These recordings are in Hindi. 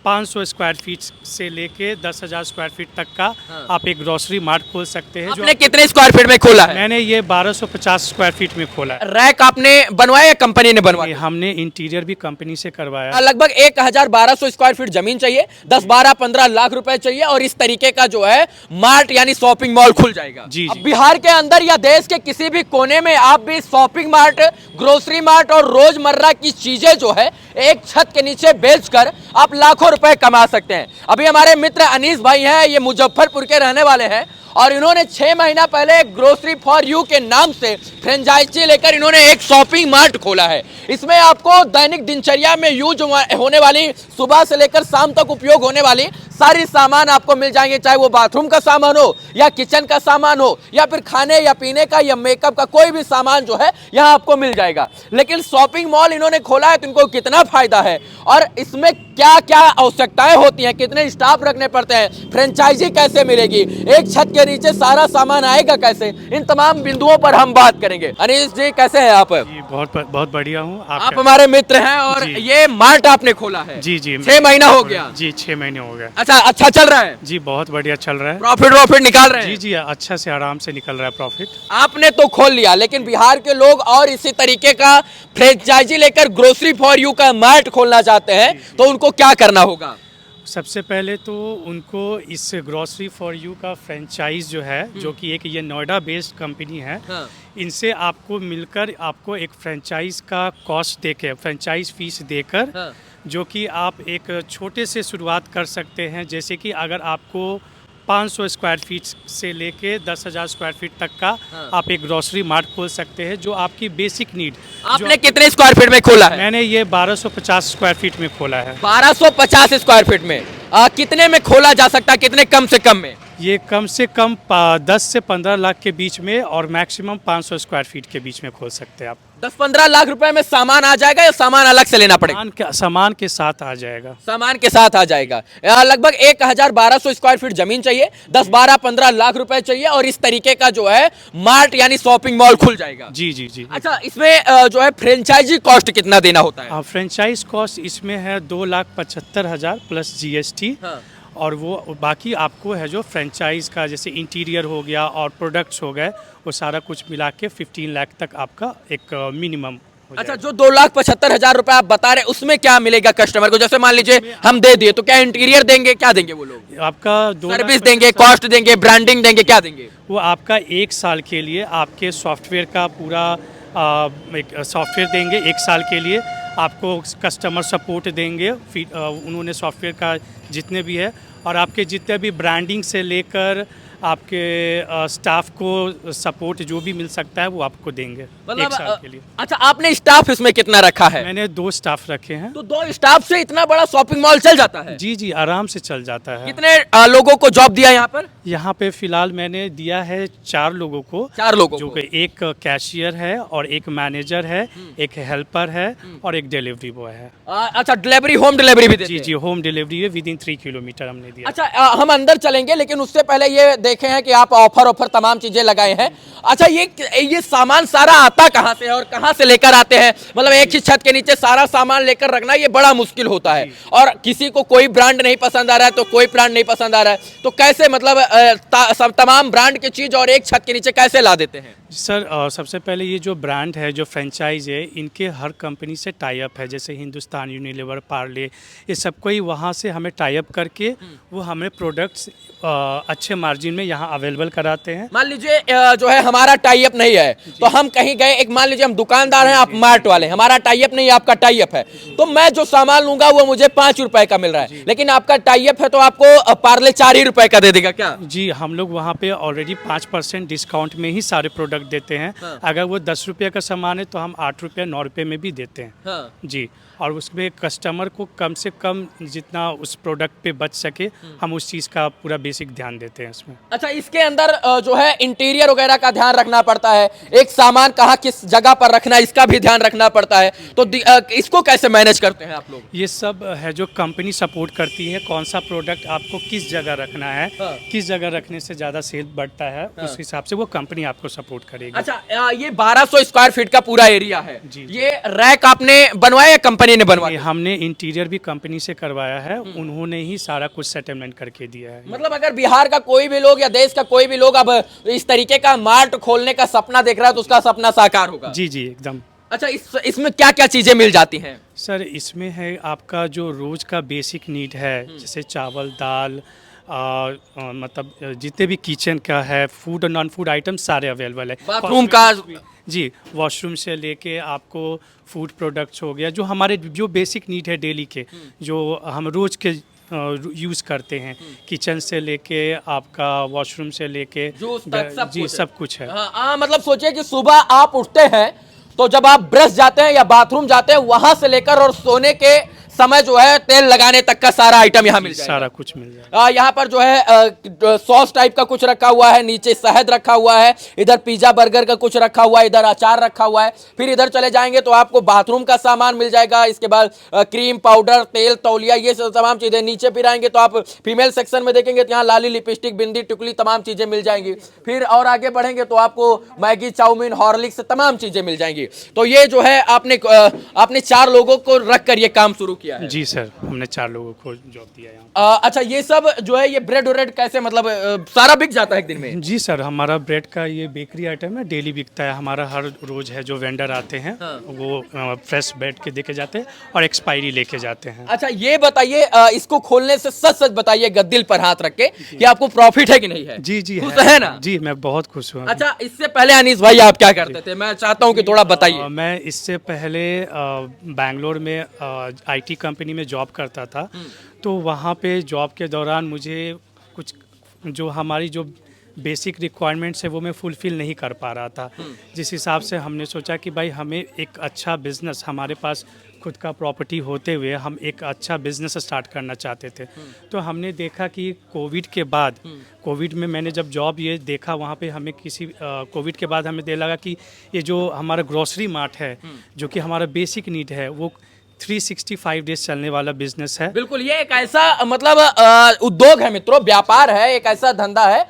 500 स्क्वायर फीट से लेके 10,000 स्क्वायर फीट तक का आप एक ग्रोसरी मार्ट खोल सकते हैं। आपने कितने स्क्वायर फीट में खोला है? मैंने ये 1250 स्क्वायर फीट में खोला है। रैक आपने बनवाया या कंपनी ने बनवाया? हमने इंटीरियर भी कंपनी से करवाया। लगभग 1,1200 स्क्वायर फीट जमीन चाहिए, 10-12-15 लाख रुपए चाहिए और इस तरीके का जो है मार्ट यानी शॉपिंग मॉल खुल जाएगा। जी अब बिहार के अंदर या देश के किसी भी कोने में आप भी शॉपिंग मार्ट, ग्रोसरी मार्ट और रोजमर्रा की चीजें जो है एक छत के नीचे बेचकर आप लाखों रुपए कमा सकते हैं। अभी हमारे मित्र अनीस भाई हैं, ये मुजफ्फरपुर के रहने वाले हैं और इन्होंने 6 महीना पहले ग्रोसरी फॉर यू के नाम से फ्रेंचाइजी लेकर इन्होंने एक शॉपिंग मार्ट खोला है। इसमें आपको दैनिक दिनचर्या में यूज होने वाली, सुबह से लेकर शाम तक उपयोग होने वाली सारी सामान आपको मिल जाएंगे, चाहे वो बाथरूम का सामान हो या किचन का सामान हो या फिर खाने या पीने का या मेकअप का कोई भी सामान जो है यहाँ आपको मिल जाएगा। लेकिन शॉपिंग मॉल इन्होंने खोला है तो इनको कितना फायदा है और इसमें क्या क्या आवश्यकताएं होती हैं, कितने स्टाफ रखने पड़ते हैं, फ्रेंचाइजी कैसे मिलेगी, एक छत के नीचे सारा सामान आएगा कैसे, इन तमाम बिंदुओं पर हम बात करेंगे। अनीस जी कैसे हैं आप? बहुत बढ़िया हूँ। आप हमारे मित्र हैं और ये मार्ट आपने खोला है? जी 6 महीना हो गया? जी 6 महीने हो गए। अच्छा चल रहा है? जी बहुत बढ़िया चल रहा है। प्रॉफिट निकाल रहे हैं? जी अच्छा से आराम से निकल रहा है प्रॉफिट। आपने तो खोल लिया, लेकिन बिहार के लोग और इसी तरीके का फ्रेंचाइजी लेकर ग्रोसरी फॉर यू का मार्ट खोलना चाहते हैं तो उनको क्या करना होगा? सबसे पहले तो उनको इस ग्रोसरी फॉर यू का फ्रेंचाइज जो है, जो कि एक ये नोएडा बेस्ड कंपनी है, इनसे आपको मिलकर आपको एक फ्रेंचाइज का कॉस्ट देकर, फ्रेंचाइज फीस देकर, जो कि आप एक छोटे से शुरुआत कर सकते हैं। जैसे कि अगर आपको 500 स्क्वायर फीट से लेके 10,000 स्क्वायर फीट तक का आप एक ग्रोसरी मार्ट खोल सकते हैं, जो आपकी बेसिक नीड। आपने कितने स्क्वायर फीट में खोला है? मैंने ये 1250 स्क्वायर फीट में खोला है। 1250 स्क्वायर फीट में कितने में खोला जा सकता है, कितने कम से कम में? ये कम से कम 10 से 15 लाख के बीच में और मैक्सिमम 500 स्क्वायर फीट के बीच में खोल सकते हैं आप। 10-15 लाख रुपए में सामान आ जाएगा या सामान अलग से लेना पड़ेगा? सामान के साथ आ जाएगा। सामान के साथ आ जाएगा। लगभग 1,1200 स्क्वायर फीट जमीन चाहिए, 10-12-15 लाख रुपए चाहिए और इस तरीके का जो है मार्ट यानी शॉपिंग मॉल खुल जाएगा। जी। अच्छा, इसमें जो है फ्रेंचाइजी कॉस्ट कितना देना होता है? फ्रेंचाइज कॉस्ट इसमें है 2,75,000 प्लस GST। और वो बाकी आपको है जो फ्रेंचाइज का, जैसे इंटीरियर हो गया और प्रोडक्ट्स हो गए, वो सारा कुछ मिला के 15 लाख तक आपका एक मिनिमम। अच्छा, जो 2,75,000 रुपए आप बता रहे हैं उसमें क्या मिलेगा कस्टमर को? जैसे मान लीजिए हम दे दिए तो क्या इंटीरियर देंगे, क्या देंगे वो लोग? आपका सर्विस देंगे, कॉस्ट देंगे, ब्रांडिंग देंगे, क्या देंगे? वो आपका 1 साल के लिए आपके सॉफ्टवेयर का पूरा एक सॉफ्टवेयर देंगे। 1 साल के लिए आपको कस्टमर सपोर्ट देंगे, फिर उन्होंने सॉफ्टवेयर का जितने भी है और आपके जितने भी ब्रांडिंग से लेकर आपके स्टाफ को सपोर्ट जो भी मिल सकता है वो आपको देंगे 1 साल के लिए। अच्छा, आपने स्टाफ इसमें कितना रखा है? मैंने 2 स्टाफ रखे हैं। तो 2 स्टाफ से इतना बड़ा शॉपिंग मॉल चल जाता है? जी आराम से चल जाता है। कितने लोगों को जॉब दिया यहाँ पर? यहाँ पे फिलहाल मैंने दिया है 4 लोगों को। 4 लोगों जो को? एक कैशियर है और एक मैनेजर है, एक हेल्पर है और एक डिलीवरी बॉय है। अच्छा, डिलीवरी, होम डिलीवरी भी देते हैं? जी होम डिलीवरी है, विदिन 3 किलोमीटर हमने दिया। अच्छा, हम अंदर चलेंगे लेकिन उससे पहले ये देखे हैं कि आप ऑफर तमाम चीजें लगाए हैं। अच्छा, ये सामान सारा आता कहाँ से है और कहाँ से लेकर आते हैं? मतलब एक ही छत के नीचे सारा सामान लेकर रखना ये बड़ा मुश्किल होता है और किसी को कोई ब्रांड नहीं पसंद आ रहा है तो कोई ब्रांड नहीं पसंद आ रहा है, तो कैसे मतलब तमाम ब्रांड की चीज और एक छत के नीचे कैसे ला देते हैं? सर सबसे पहले ये जो ब्रांड है, जो फ्रेंचाइज है, इनके हर कंपनी से टाई अप है, जैसे हिंदुस्तान यूनिलीवर, पार्ले, ये सब कोई वहाँ से हमें टाई अप करके वो हमें प्रोडक्ट्स अच्छे मार्जिन में यहाँ अवेलेबल कराते हैं। मान लीजिए जो है हमारा टाई अप नहीं है तो हम कहीं गए, एक मान लीजिए हम दुकानदार हैं, आप मार्ट वाले, हमारा टाई अप नहीं है, आपका टाई अप है, तो मैं जो सामान लूंगा वो मुझे 5 रुपए का मिल रहा है, लेकिन आपका टाई अप है तो आपको पार्ले 4 ही रुपए का दे देगा क्या? जी, हम लोग वहाँ पे ऑलरेडी 5% डिस्काउंट में ही सारे प्रोडक्ट देते हैं। अगर वो 10 रुपये का सामान है तो हम 8 रुपये 9 रुपये में भी देते हैं। जी, और उसमें कस्टमर को कम से कम जितना उस प्रोडक्ट पे बच सके हम उस चीज़ का पूरा बेसिक ध्यान देते हैं इसमें। अच्छा, इसके अंदर जो है इंटीरियर वगैरह का ध्यान रखना पड़ता है, एक सामान कहाँ किस जगह पर रखना है इसका भी ध्यान रखना पड़ता है, तो इसको कैसे मैनेज करते हैं आप लोग? ये सब है जो कंपनी सपोर्ट करती है, कौन सा प्रोडक्ट आपको किस जगह रखना है, किस जगह रखने से ज़्यादा सेल बढ़ता है, उस हिसाब से वो कंपनी आपको सपोर्ट करेगी। अच्छा, ये 1200 स्क्वायर फीट का पूरा एरिया है, जी। ये रैक आपने बनवाया या कंपनी कंपनी ने बनवा? हमने इंटीरियर भी कंपनी से करवाया है, उन्होंने ही सारा कुछ सेटलमेंट करके दिया है। मतलब अगर बिहार का कोई भी लोग या देश का कोई भी लोग अब इस तरीके का मार्ट खोलने का सपना देख रहा है तो उसका सपना साकार होगा? जी जी एकदम। अच्छा, इसमें क्या क्या चीजें मिल जाती हैं? सर इसमें है आपका जो रोज का बेसिक नीड है, जैसे चावल दाल, मतलब जितने भी किचन का है, फूड और नॉन फूड आइटम सारे अवेलेबल है। बाथरूम का? जी, वॉशरूम से लेके आपको फूड प्रोडक्ट्स हो गया, जो हमारे जो बेसिक नीड है डेली के, जो हम रोज के यूज़ करते हैं, किचन से लेके आपका वॉशरूम से लेके जूस तक सब जी कुछ है। सब कुछ है। मतलब सोचिए कि सुबह आप उठते हैं तो जब आप ब्रश जाते हैं या बाथरूम जाते हैं, वहां से लेकर और सोने के समय जो है तेल लगाने तक का सारा आइटम यहाँ मिल जाएगा। सारा कुछ मिल जाएगा। यहाँ पर जो है सॉस टाइप का कुछ रखा हुआ है, नीचे शहद रखा हुआ है, इधर पिज्जा बर्गर का कुछ रखा हुआ है, इधर अचार रखा हुआ है। फिर इधर चले जाएंगे तो आपको बाथरूम का सामान मिल जाएगा, इसके बाद क्रीम पाउडर, तेल, तौलिया, ये सब तमाम चीजें। नीचे फिर आएंगे तो आप फीमेल सेक्शन में देखेंगे तो यहाँ लाली, लिपस्टिक, बिंदी, टिकली, तमाम चीजें मिल जाएंगी। फिर और आगे बढ़ेंगे तो आपको मैगी, चाउमीन, हॉर्लिक्स, तमाम चीजें मिल जाएंगी। तो ये जो है आपने 4 लोगों को रख कर ये काम शुरू किया है? जी सर, हमने 4 लोगों को जॉब दिया है। अच्छा, ये सब जो है ये ब्रेड व्रेड कैसे, मतलब सारा बिक जाता है एक दिन में? जी सर, हमारा ब्रेड का ये बेकरी आइटम है, डेली बिकता है हमारा। हर रोज है जो वेंडर आते हैं, वो फ्रेश ब्रेड के देके जाते हैं और एक्सपायरी लेके जाते हैं। अच्छा, ये बताइए, इसको खोलने से सच सच बताइए दिल पर हाथ रख के कि आपको प्रॉफिट है कि नहीं है? जी जी खुश है ना? जी, मैं बहुत खुश हूँ। अच्छा, इससे पहले अनीस भाई आप क्या करते थे? मैं चाहता हूँ कि थोड़ा बताइए। मैं इससे पहले बैंगलोर में IT कंपनी में जॉब करता था। तो वहाँ पे जॉब के दौरान मुझे कुछ जो हमारी जो बेसिक रिक्वायरमेंट्स है वो मैं फुलफ़िल नहीं कर पा रहा था। जिस हिसाब से हमने सोचा कि भाई हमें एक अच्छा बिज़नेस, हमारे पास खुद का प्रॉपर्टी होते हुए हम एक अच्छा बिज़नेस स्टार्ट करना चाहते थे। तो हमने देखा कि कोविड के बाद, कोविड में मैंने जब जॉब ये देखा, वहाँ पे हमें कोविड के बाद हमें दे लगा कि ये जो हमारा ग्रोसरी मार्ट है, जो कि हमारा बेसिक नीड है, वो 365 डेज चलने वाला बिजनेस है। बिल्कुल, ये एक ऐसा मतलब उद्योग है मित्रों, व्यापार है, एक ऐसा धंधा है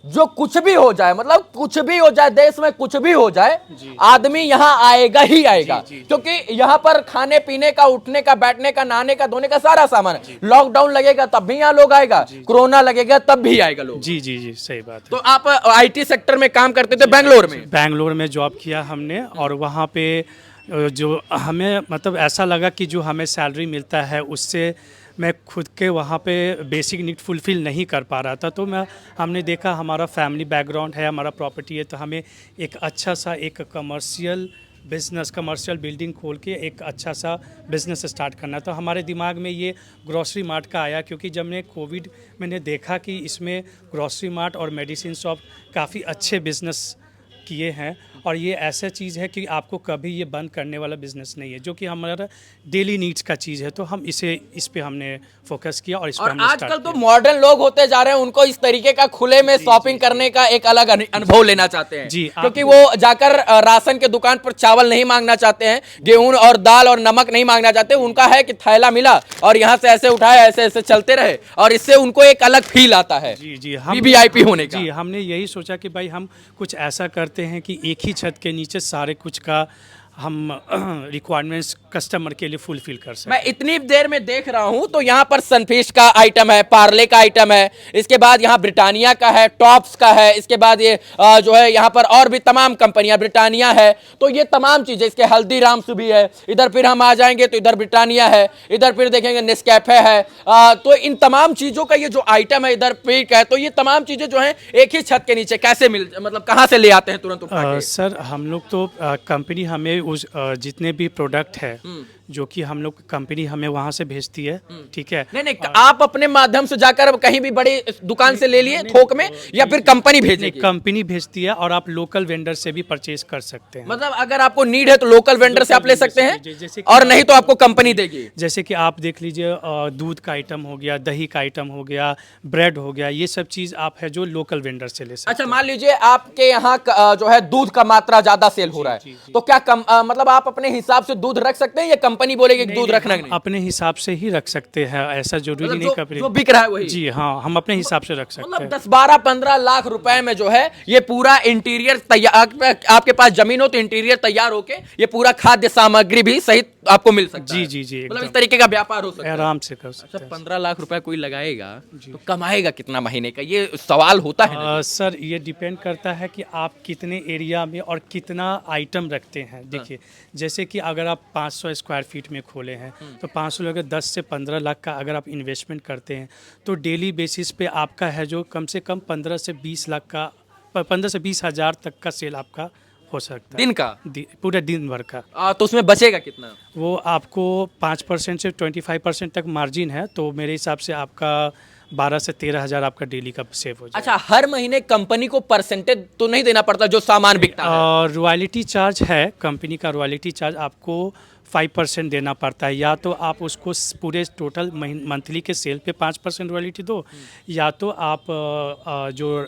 जो कुछ भी हो जाए, मतलब कुछ भी हो जाए, देश में कुछ भी हो जाए, आदमी यहाँ आएगा ही आएगा। क्योंकि यहाँ पर खाने पीने का, उठने का, बैठने का, नहाने का, धोने का सारा सामान है। लॉकडाउन लगेगा तब भी यहाँ लोग आएगा, कोरोना लगेगा तब भी आएगा लोग। जी जी जी, सही बात है। तो आप IT सेक्टर में काम करते थे बैंगलोर में? बैंगलोर में जॉब किया हमने, और वहाँ पे जो हमें मतलब ऐसा लगा कि जो हमें सैलरी मिलता है उससे मैं खुद के वहाँ पे बेसिक नीड फुलफ़िल नहीं कर पा रहा था। तो हमने देखा हमारा फैमिली बैकग्राउंड है, हमारा प्रॉपर्टी है, तो हमें एक अच्छा सा एक कमर्शियल बिल्डिंग खोल के एक अच्छा सा बिज़नेस स्टार्ट करना। तो हमारे दिमाग में ये ग्रॉसरी मार्ट का आया, क्योंकि जब मैंने देखा कि इसमें ग्रॉसरी मार्ट और मेडिसिन शॉप काफ़ी अच्छे बिज़नेस किए हैं, और ये ऐसा चीज़ है कि आपको कभी ये बंद करने वाला बिजनेस नहीं है, जो कि हमारा डेली नीड्स का चीज़ है। तो हम इस पे हमने फोकस किया और इस पे हमने आजकल तो मॉडर्न लोग होते जा रहे हैं, उनको इस तरीके का खुले में शॉपिंग करने का एक अलग अनुभव लेना चाहते हैं। जी, क्योंकि वो जाकर राशन के दुकान पर चावल नहीं मांगना चाहते हैं, गेहूं और दाल और नमक नहीं मांगना चाहते। उनका है कि थैला मिला और यहाँ से ऐसे उठाए, ऐसे ऐसे चलते रहे, और इससे उनको एक अलग फील आता है। जी जी, हम VIP होने का। जी, हमने यही सोचा कि भाई हम कुछ ऐसा करते हैं कि एक ही छत के नीचे सारे कुछ का हम रिक्वायरमेंट्स कस्टमर के लिए फुलफिल कर सकते। मैं इतनी देर में देख रहा हूं तो यहाँ पर सनफिश का आइटम है, पार्ले का आइटम है, इसके बाद यहाँ ब्रिटानिया का है, टॉप्स का है, इसके बाद ये जो है यहाँ पर और भी तमाम कंपनियां, ब्रिटानिया है, तो ये तमाम चीजें, इसके हल्दीराम्स भी है। इधर फिर हम आ जाएंगे तो इधर ब्रिटानिया है, इधर फिर देखेंगे नेस्कैफे है। तो इन तमाम चीजों का ये जो आइटम है, इधर पिक है, तो ये तमाम चीजें जो है एक ही छत के नीचे कैसे मतलब कहाँ से ले आते हैं तुरंत उठा के? सर हम लोग तो कंपनी हमें उस जितने भी प्रोडक्ट है जो कि हम लोग कंपनी हमें वहां से भेजती है, ठीक है। नहीं, आप अपने माध्यम से जाकर कहीं भी बड़ी दुकान से ले लिए थोक में, या फिर कंपनी भेजेगी? कंपनी भेजती है, और आप लोकल वेंडर से भी परचेज कर सकते हैं। मतलब अगर आपको नीड है तो लोकल वेंडर से आप ले सकते हैं, और नहीं तो आपको कंपनी देगी। जैसे कि आप देख लीजिए, दूध का आइटम हो गया, दही का आइटम हो गया, ब्रेड हो गया, ये सब चीज आप है जो लोकल वेंडर से ले सकते हैं। अच्छा, मान लीजिए आपके यहाँ जो है दूध का मात्रा ज्यादा सेल हो रहा है, तो क्या मतलब आप अपने हिसाब से दूध रख सकते हैं, या कंपनी बोलेगी दूध रखना नहीं? अपने हिसाब से ही रख सकते हैं, ऐसा जरूरी नहीं कंपनी जो बिक रहा है वही। जी हाँ, हम अपने हिसाब से रख सकते हैं। मतलब 10-12-15 लाख रुपए में जो है ये पूरा इंटीरियर तैयार, आपके पास जमीन हो तो इंटीरियर तैयार होके ये पूरा खाद्य सामग्री भी सहित आपको मिल सकता जी है। जी जी मतलब एकदम इस तरीके का व्यापार हो सकता है। आराम से कर अच्छा, सकते हैं 15 लाख रुपए कोई लगाएगा तो कमाएगा कितना महीने का, ये सवाल होता है ना? सर ये डिपेंड करता है कि आप कितने एरिया में और कितना आइटम रखते हैं। देखिए जैसे कि अगर आप 500 स्क्वायर फीट में खोले हैं तो 500 लगे 10 से 15 लाख का अगर आप इन्वेस्टमेंट करते हैं तो डेली बेसिस पे आपका है जो कम से कम 15 से 20 लाख का 15 से 20 हज़ार तक का सेल आपका हो सकता है दिन का? पूरे दिन भर का। तो उसमें बचेगा कितना? वो आपको 5% से 25% तक मार्जिन है, तो मेरे हिसाब से आपका 12 से 13 हज़ार आपका डेली का सेव हो जाएगा। अच्छा, हर महीने कंपनी को परसेंटेज तो नहीं देना पड़ता जो सामान बिकता है? और रॉयल्टी चार्ज है, कंपनी का रॉयल्टी चार्ज आपको 5% देना पड़ता है। या तो आप उसको पूरे टोटल मंथली के सेल पे 5% रॉयल्टी दो, या तो आप जो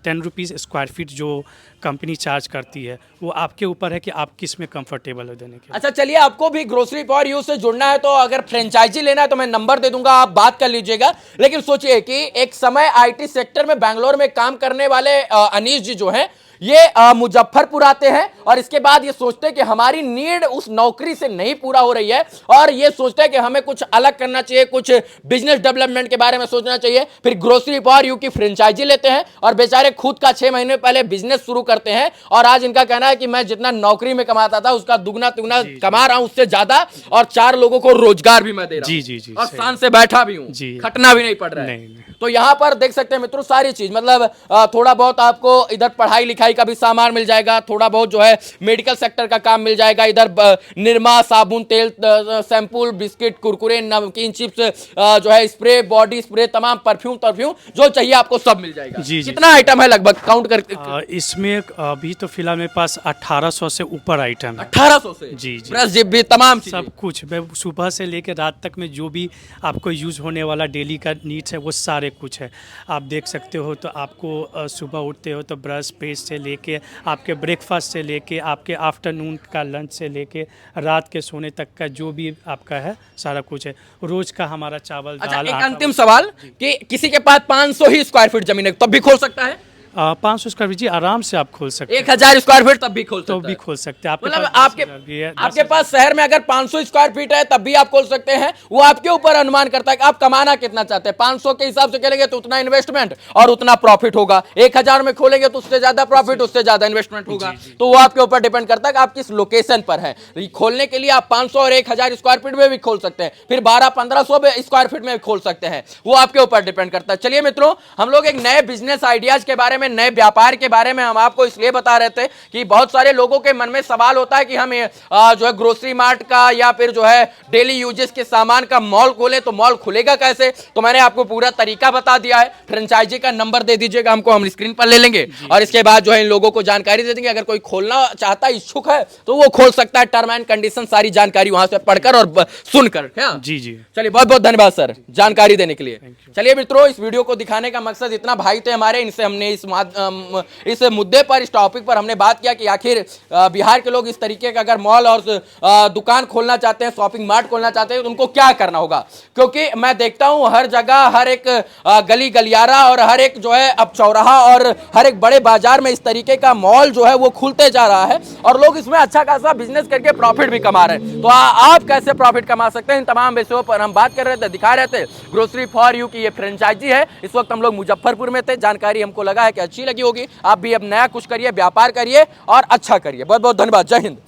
10 रुपीज़ स्क्वायर फीट जो कंपनी चार्ज करती है वो आपके ऊपर है कि आप किस में कंफर्टेबल हो देने के। अच्छा चलिए, आपको भी ग्रोसरी फॉर यू से जुड़ना है तो अगर फ्रेंचाइजी लेना है तो मैं नंबर दे दूंगा, आप बात कर लीजिएगा। लेकिन सोचिए कि एक समय आईटी सेक्टर में बैंगलोर में काम करने वाले अनीश जी जो हैं ये मुजफ्फरपुर आते हैं और इसके बाद ये सोचते हैं कि हमारी नीड उस नौकरी से नहीं पूरा हो रही है और ये सोचते हैं कि हमें कुछ अलग करना चाहिए, कुछ बिजनेस डेवलपमेंट के बारे में सोचना चाहिए। फिर ग्रोसरी फॉर यू की फ्रेंचाइजी लेते हैं और बेचारे खुद का 6 महीने पहले बिजनेस शुरू करते हैं और आज इनका कहना है कि मैं जितना नौकरी में कमाता था उसका दुगना तिगुना कमा रहा हूं, उससे ज्यादा, और 4 लोगों को रोजगार भी मैं दे रहा हूं। जी और शान से बैठा भी हूं, खटना भी नहीं पड़ रहा है। नहीं। तो यहाँ पर देख सकते हैं मित्रों सारी चीज, मतलब थोड़ा बहुत आपको इधर पढ़ाई लिखाई का भी सामान मिल जाएगा, थोड़ा बहुत जो है मेडिकल सेक्टर का काम मिल जाएगा, इधर निरमा, साबुन, तेल, शैम्पू, बिस्किट, कुरकुरे, नमकीन, चिप्स, जो है स्प्रे, बॉडी स्प्रे, तमाम परफ्यूम जो चाहिए आपको सब मिल जाएगा। जी। कितना आइटम है लगभग काउंट कर? इसमें अभी तो फिलहाल मेरे पास 1800 से ऊपर आइटम है। 1800 से? जी। ब्रश जिप भी तमाम सब कुछ, सुबह से लेकर रात तक में जो भी आपको यूज़ होने वाला डेली का नीड्स है वो सारे कुछ है। आप देख सकते हो तो आपको सुबह उठते हो तो ब्रश पेस्ट से लेके आपके ब्रेकफास्ट से लेके आपके आफ्टरनून का लंच से लेके रात के सोने तक का जो भी आपका है सारा कुछ है। रोज का हमारा चावल, अच्छा, दाल, एक अंतिम सवाल कि किसी के पास 500 ही स्क्वायर फीट जमीन है तब भी खोल सकता है? 500 स्क्वायर फीट जी आराम से आप खोल सकते हैं। 1000 स्क्वायर फीट तब भी खोल सकते तो हैं? भी खोल सकते हैं। मतलब आपके पास शहर में अगर 500 स्क्वायर फीट है तब भी आप खोल सकते हैं। वो आपके ऊपर अनुमान करता है कि आप कमाना कितना चाहते हैं। 500 के हिसाब से खेलेंगे तो उतना इन्वेस्टमेंट और उतना प्रॉफिट होगा, 1000 में खोलेंगे तो उससे ज्यादा प्रॉफिट, उससे ज्यादा इन्वेस्टमेंट होगा। तो वो आपके ऊपर डिपेंड करता है कि आप किस लोकेशन पर है। खोलने के लिए आप 500 और 1000 स्क्वायर फीट में भी खोल सकते हैं, फिर 1200-1500 स्क्वायर फीट में खोल सकते हैं, वो आपके ऊपर डिपेंड करता है। चलिए मित्रों, हम लोग एक नए बिजनेस आइडियाज के बारे में, नए व्यापार के बारे में हम आपको इसलिए बता रहे थे कि बहुत सारे लोगों के मन में सवाल होता है कि हम जो है ग्रोसरी मार्ट का या फिर जो है डेली यूजेस के सामान का मॉल खोलें तो मॉल खुलेगा कैसे। तो मैंने आपको पूरा तरीका बता दिया है। फ्रेंचाइजी का नंबर दे दीजिएगा हमको, हम स्क्रीन पर ले लेंगे और इसके बाद जो है इन लोगों को जानकारी दे देंगे। अगर कोई खोलना चाहता है, इच्छुक है तो वो खोल सकता है। टर्म एंड कंडीशन सारी जानकारी वहां से पढ़कर और सुनकर। जी। चलिए, बहुत बहुत धन्यवाद सर जानकारी देने के लिए। चलिए मित्रों, इस वीडियो को दिखाने का मकसद इतना, भाई थे हमारे, इनसे हमने इस मुद्दे पर, इस टॉपिक पर हमने बात किया कि आखिर बिहार के लोग इस तरीके का अगर मॉल और दुकान खोलना चाहते हैं, शॉपिंग मार्ट खोलना चाहते हैं तो उनको क्या करना होगा। क्योंकि मैं देखता हूं हर जगह, हर एक गली गलियारा और हर एक जो है अब चौराहा और हर एक बड़े बाजार में इस तरीके का मॉल जो है वो खुलते जा रहा है और लोग इसमें अच्छा खासा बिजनेस करके प्रॉफिट भी कमा रहे हैं। तो आप कैसे प्रॉफिट कमा सकते हैं, इन तमाम विषयों पर हम बात कर रहे थे, दिखा रहे थे। ग्रोसरी फॉर यू की ये फ्रेंचाइजी है। इस वक्त हम लोग मुजफ्फरपुर में थे। जानकारी हमको लगा है कि अच्छी लगी होगी। आप भी अब नया कुछ करिए, व्यापार करिए और अच्छा करिए। बहुत बहुत धन्यवाद। जय हिंद।